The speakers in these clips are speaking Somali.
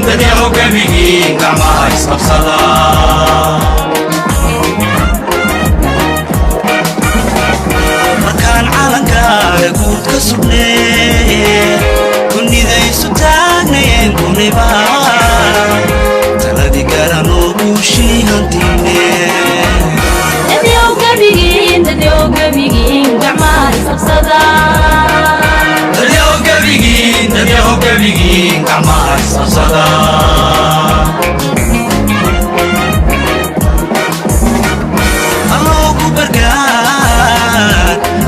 dadyahow gabigiin gacmaha isqabsada markaan calankaaga guud ka sugnee kunidaysu taagnayeen kuniba taladii garanoo guushii hantiine dadyahow gabigiin gacmaha isqabsada dadyahow gabigiin gacmaha isqabsada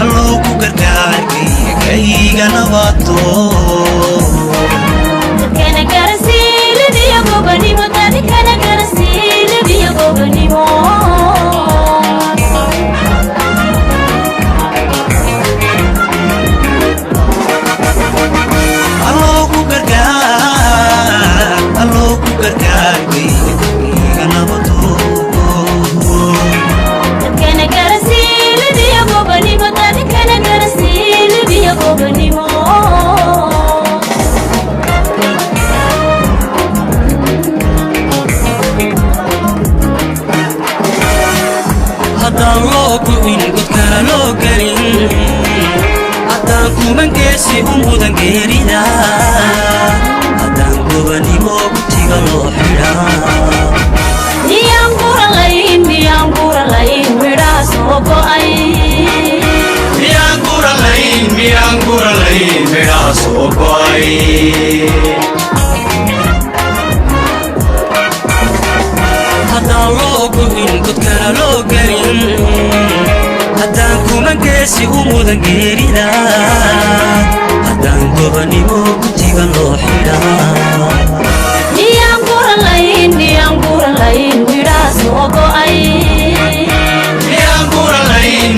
alloo ku gargaar kayga nabato dadkana garasiilibiyo gobanimo dadkana garasiilibiyo gobanimo alloo ku gargaar kayga nabato dadkana garasiilibiyo gobanimo dadkana garasiilibiyo gobanimo haddaan loo gu'in godkana loo gelin haddaan kumangeesi u mudan geerida haddaan gobanimo gutiga loo xidhaa miyaan guralayn midhaa soo go'ay miyaan guralayn midhaa soo go'ay haddaan loo gu'in godkana loo gelin haddaan kumangeesi u mudan geerida haddaan gobanimo gutiga loo xidhaa miyaan guralayn midhaa soo go'ay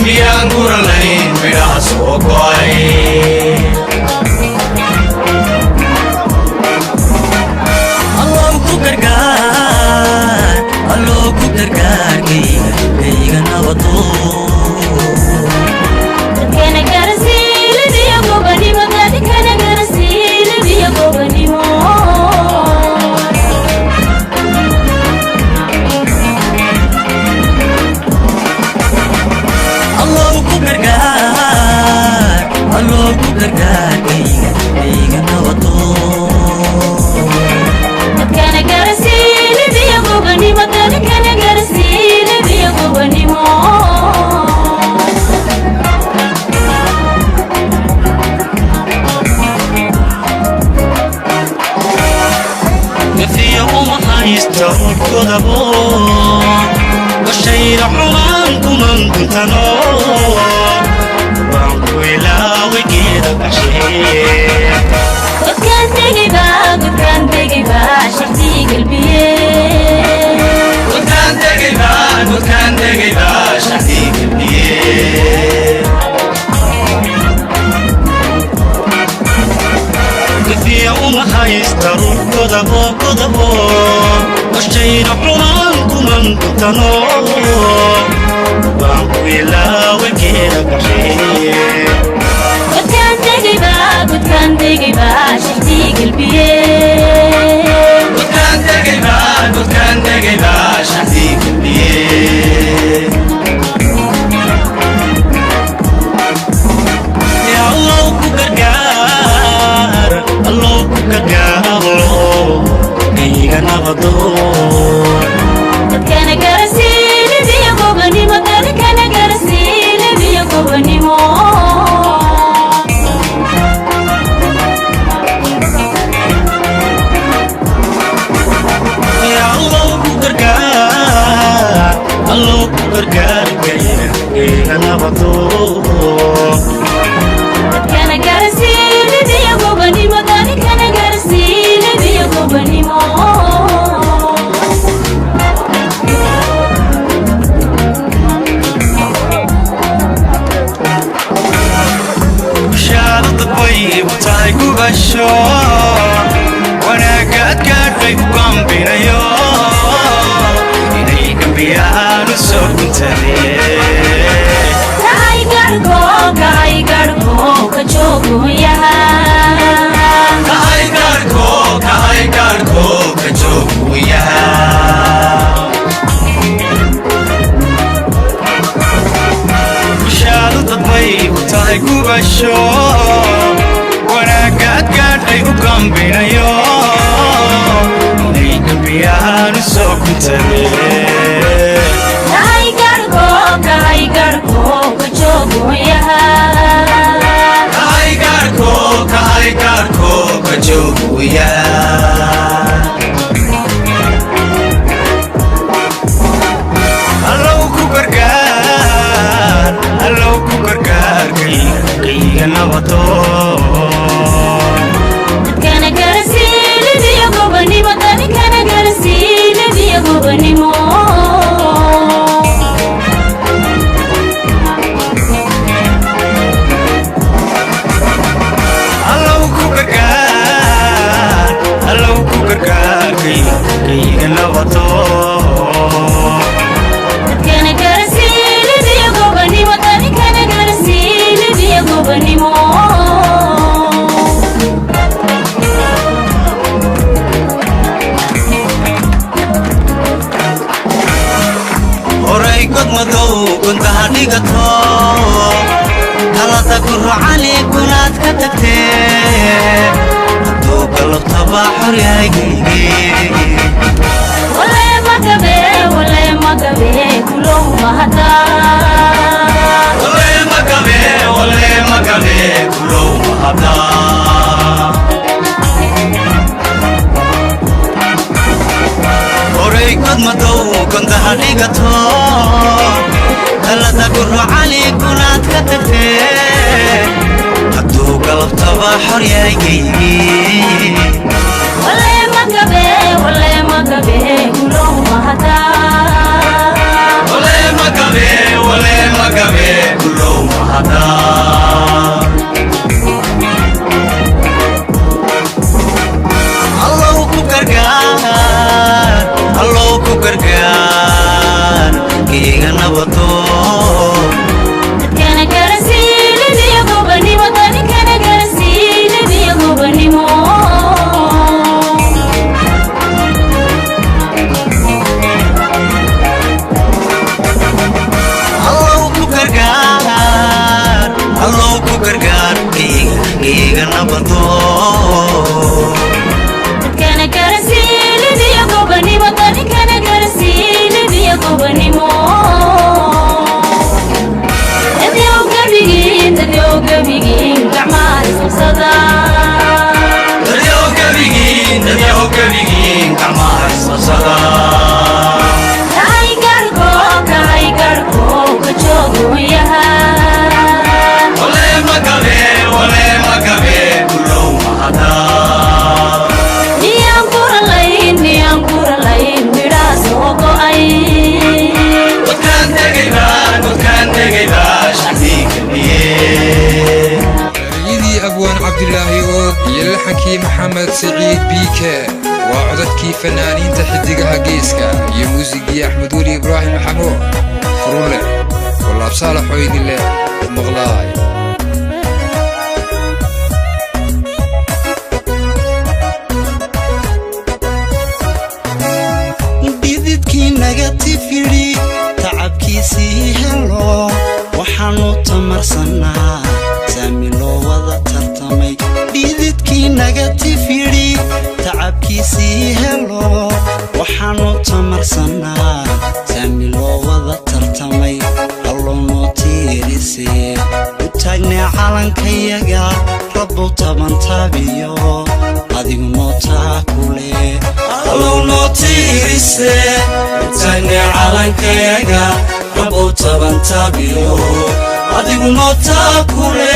miyaan guralayn midhaa soo go'ay alloo ku gargaar kayga nabato dadkana garasiilibiyo gobanimo dadkana garasiilibiyo gobanimo alloo ku gargaar kayga nabato dadkana garasiilibiyo gobanimo dadkana garasiilibiyo gobanimo gafiya uma haysta godabo washayra xumaan kuman guntano waan ku ilaaway geeda qashee godkaan tegayba shaqtii galbiye godkaan tegayba shaqii galbiye gafiya uma haysta godabo washayra xumaan kuman guntano waan ku ilaaway geeda qashee godkaan tegayba shaqtii galbiye godkaan tegayba shaqtii galbiye alloo ku gargaaro kayga nabado dadkana garasiilibiyo gobanimo dadkana garasiilibiyo gobanimo alloo ku gargaar kayga nabato dadkana garasiilibiyo gobanimo dadkana garasiilibiyo gobanimo shaadada bay u tahay gubasho wanaagga ad gaadhay ku gambinayo inay gambiyaan u soo guntadeen tahay garhko ka joogoyaha jooguya allow ku gargaar kayga nabato kana garasiile biyo gobanimo dani kana garasiile biyo gobanimo allow ku gargaar kayga nabato kana garasiile biyo gobanimo dani kana garasiile biyo gobanimo god madow kunta hadigato talada ku rucani kunaad ka tagtee hadduu galabtaba xoryahaygaygi walaye magabe kulow mahada walaye magabe kulow mahada god madow kunta hadigato talada ku rucani kunaad ka tagtee hadduu galabtaba xoryahaygaygi walaye magabe kulow mahada walaye magabe kulow mahada allow ku gargaar kayga nabato kana garasiile biyo gobanimo dani kana garasiile biyo gobanimo allow ku gargaar kayga nabato kana garasiile biyo gobanimo dani kana garasiile biyo gobanimo dadyow gabigiin gacmaha isqabsada dadyow gabigiin gacmaha isqabsada kahay garhko ka joogoyaha walaye magabe kulow mahada miyaan guralayn midhaa soo go'ay godkaan tegayba shacbiikaniye erayadii abwaan cabdilaahi ood iyo laxankii maxamed siciid biike waa codadkii fanaaniinta xidigaha geeska iyo muusigii axmed weli ibraahim maxamuud furule walaab saalaxoo idin leh maqlaay dhididkii naga tifidhi tacabkiisii helo waxaanu tamarsanaa saami loo wada tartamay dhididkii naga tifidhi tacabkiisii helo waxaanu tamarsanaa saami loo wada tartamay allonoo tiirise u taagnay calankayaga rabbow tabantaabiyo adigu noo taakule allow noo tiirise taagne calankayaga rabbow tabantaabiyo adigu noo taakule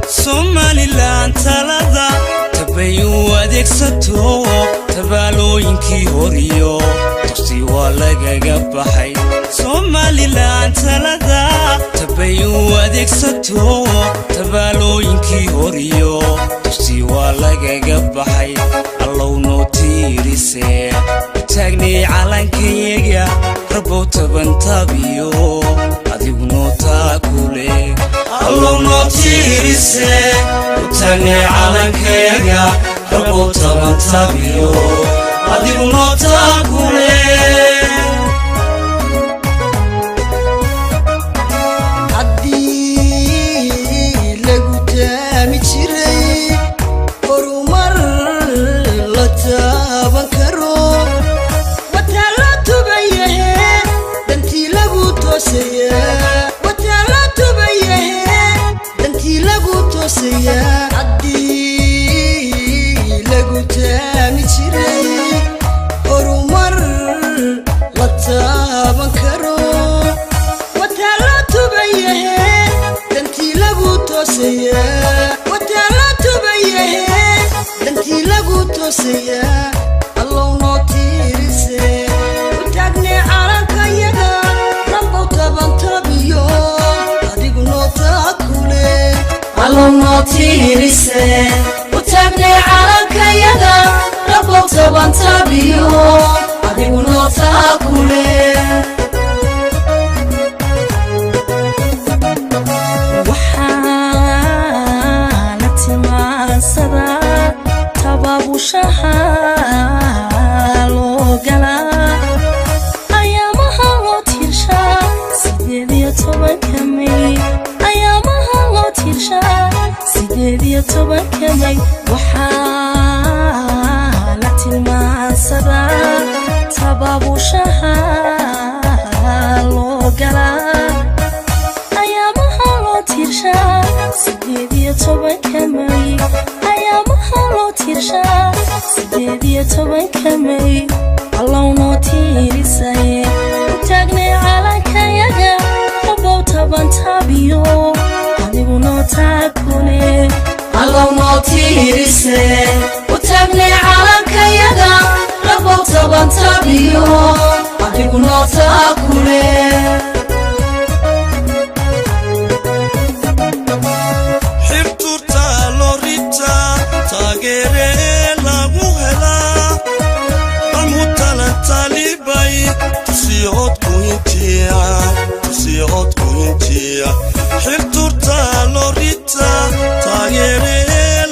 somalilan talada tabayuu adeegsato tabaalooyinkii horiyo tugsi waa lagaga baxay somalilan talada tabayuu adeegsato tabaalooyinkii horiyo tugsi waa lagaga baxay allow noo tiirise taagnay calankayaga rabbow tabantaabiyo adigu noo taakule allow noo tiirise taagne calankayaga rabbow tabantaabiyo adigu noo taakule haddii lagu taami jiray horumar la taaban karo wataa la tubayahe dantii lagu toosaya wataa la tubayahe توسيا الله نوتيرسي وتاقني على كيدا ربو تبان تبيو أديق نوتاكولي الله نوتيرسي وتاقني على كيدا ربو تبان تبيو أديق نوتاكولي shahalo gala ayamaha loo tirshaa 18 May ayamaha loo tirshaa 18 May waxaa la tilmaansadaa tababu shahalo gala ayamaha loo tirshaa 18 May ayamaha loo tirshaa 18 May الله نوتيرسي وتاقني على كيدا ربو تبان تبيو أديقو نوتاكولي الله نوتيرسي وتاقني على كيدا ربو تبان تبيو أديقو نوتاكولي xirturta lorita tagere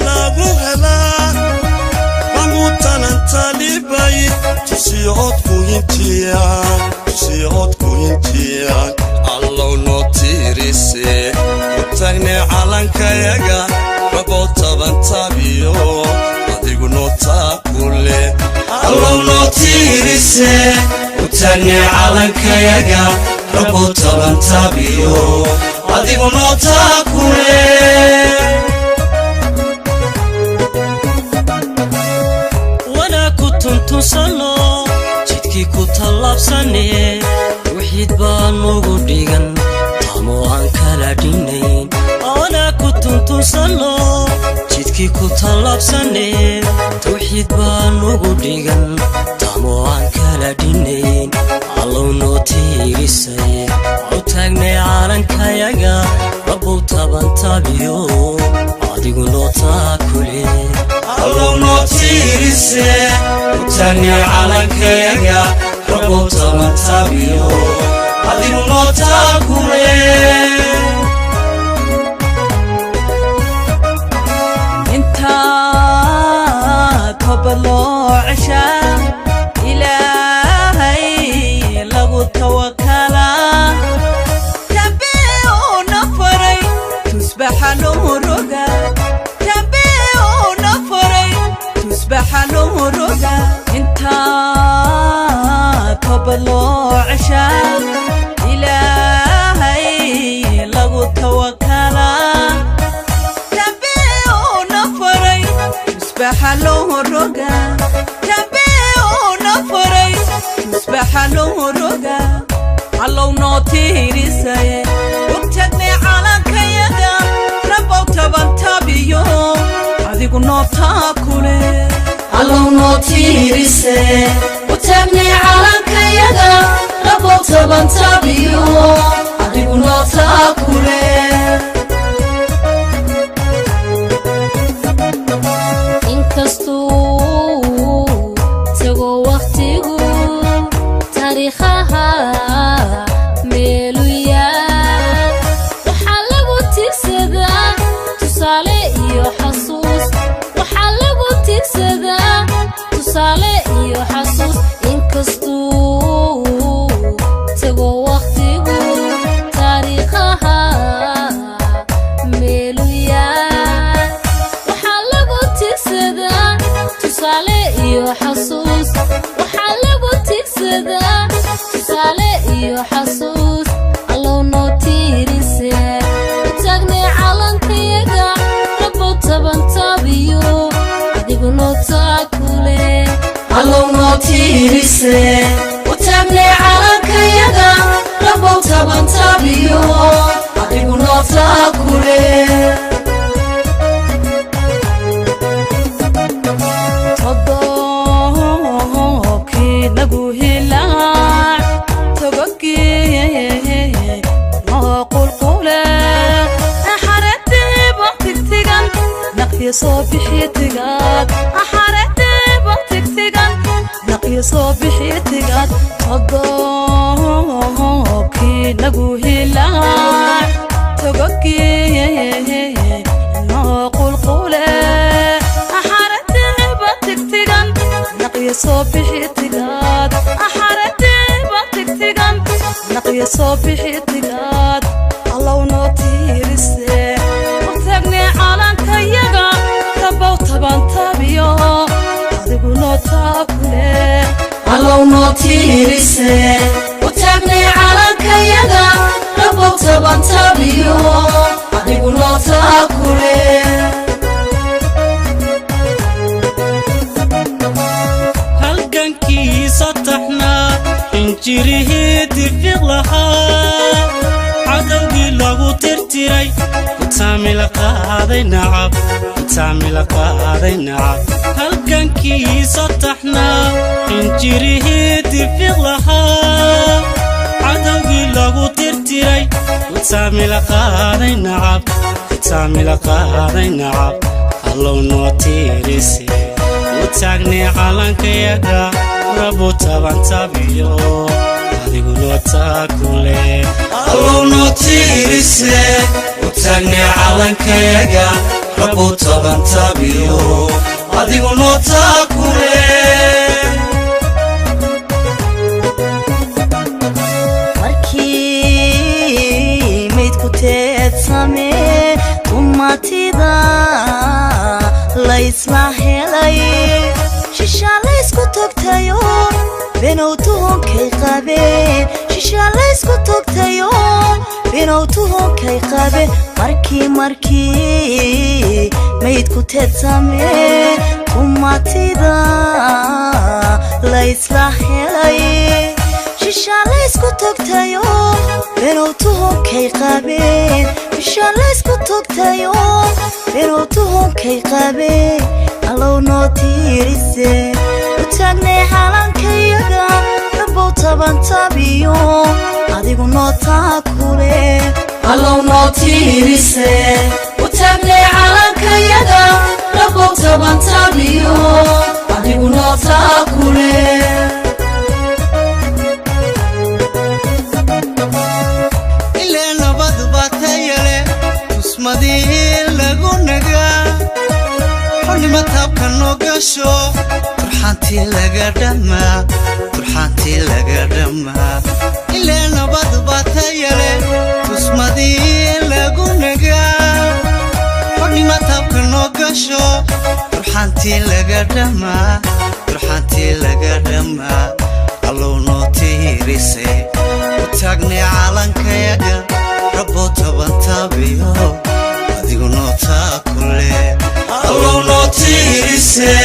lagu hela amutalan talibay tusiot kuintia allow notirise utagne calankayaga rabo taban tabiyo adigu notakule allow notirise utagne calankayaga rabo taban tabiyo adigu notakule wana kuntu sano jidkii ku talabsane wixid baan ugu dhigan tamo aan kala dhinayn wana kuntu sano jidkii ku talabsane wixid baan ugu dhigan tamo aan kala dhinayn allow notirisay utagne calankayaga rabo taban tabiyo adigu notakule allow notirise utagne calankayaga rabo taban tabiyo adigu notakule inta kabalo cisha ilaahay lagu tawakkala بحلومروغا تبيعونا فري تسبحلومروغا انتا قبلو عشاء إلهي لغو توكلا تبيعونا فري تسبحلومروغا تبيعونا فري تسبحلومروغا allow notirisay waqtagni calankayaga rabo taban tabiyo adigu notakule allow notirisay waqtagni calankayaga rabo taban tabiyo adigu notakule inkastu tago waqtigu taariikhaha tusale iyo xasuus inkastuu tago waqtigu taariikhaha meelu yaal waxaa lagu tigsadaa tusale iyo xasuus waxaa lagu tigsadaa tusale iyo xasuus allow notirise utagne calankayaga rabo taban tabiyo adigu notakule allow notirise utagne calankayaga rabo taban tabiyo adigu notakule صدوكي نقوهلا تقوكي نقول قولي أحارتني باتكتغن نقي صوبي حتقاد أحارتني باتكتغن نقي صوبي حتقاد الله نوتيرسي وتغني عالنك يغا ربو طبان تابيو أدقو نوتاكولي الله نوتيرسي وتغني عالنك يغا ربو طبان تابيو أدقو نوتاكولي halgankii sataxnaa injirihii difiq lahaa cadowgii lagu tirtiray kutaamila qaaday nacab halgankii sataxnaa injirihii difiq lahaa cadowgii lagu tirtiray kutaamila qaaday nacab allow noo tiirisi وتاغني عالنك يغا ربو طبان تابيو أدقو نوتاكولي الله نوتيرسي وتاغني عالنك يغا ربو طبان تابيو أدقو نوتاكولي markii meydku teedsame ummatida la isla helay shisha la isku togtayo benowtuhonkay qabeen shisha la isku togtayo benowtuhonkay qabeen markii meydku teedsame ummatida la isla helay shisha la isku togtayo benowtuhonkay qabeen shisha la isku togtayo benowtuhonkay qabeen allow noo tiirise utagnay calankayaga rabow taban tabiyo adigu noo taakule allow noo tiirise utagnay calankayaga rabow taban tabiyo adigu noo taakule متابك نوغشو فرحانتي لغا دما إلا نبض باتيالي تسمدي لغو نغا فرني متابك نوغشو فرحانتي لغا دما الله نوتيرسي وتاغني عالنك يغا ربو طبان تابيو أدقو نوتاكولي الله نوتيرسي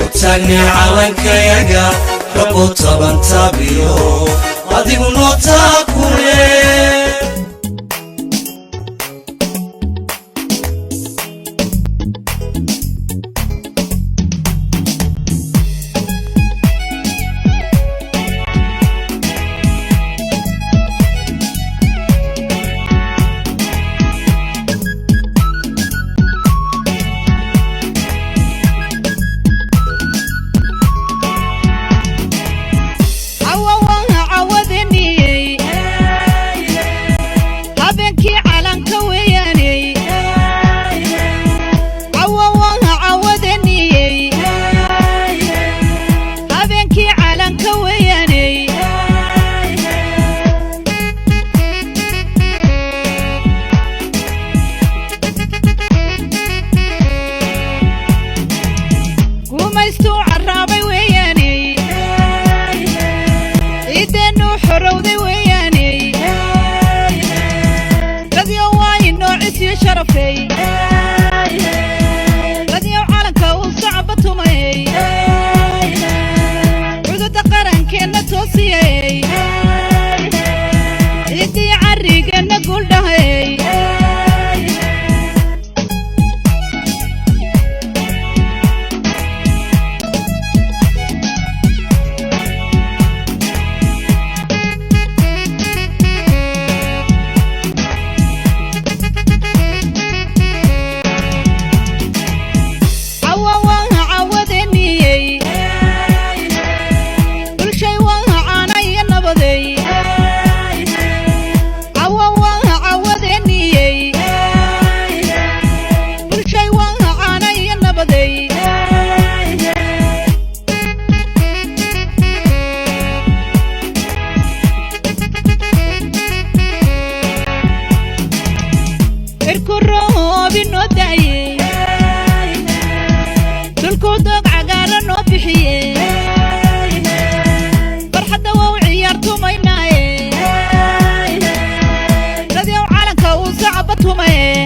وتاغني عالنك يغا ربو طبان تابيو أدقو نوتاكولي tumaye